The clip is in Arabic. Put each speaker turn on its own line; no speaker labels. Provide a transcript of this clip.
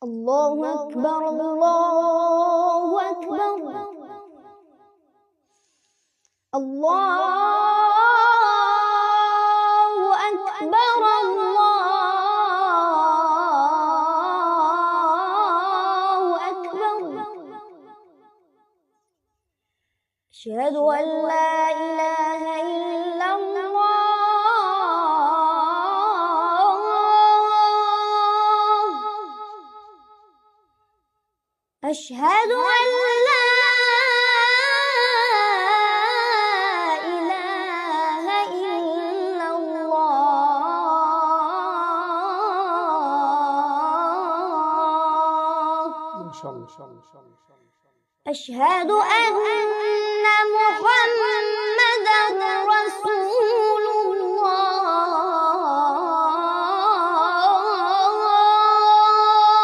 الله أكبر الله أكبر الله أكبر الله أكبر أشهد أن لا إله إلا الله أشهد أن لا إله إلا الله
ما شاء الله.
أشهد أن محمدا رسول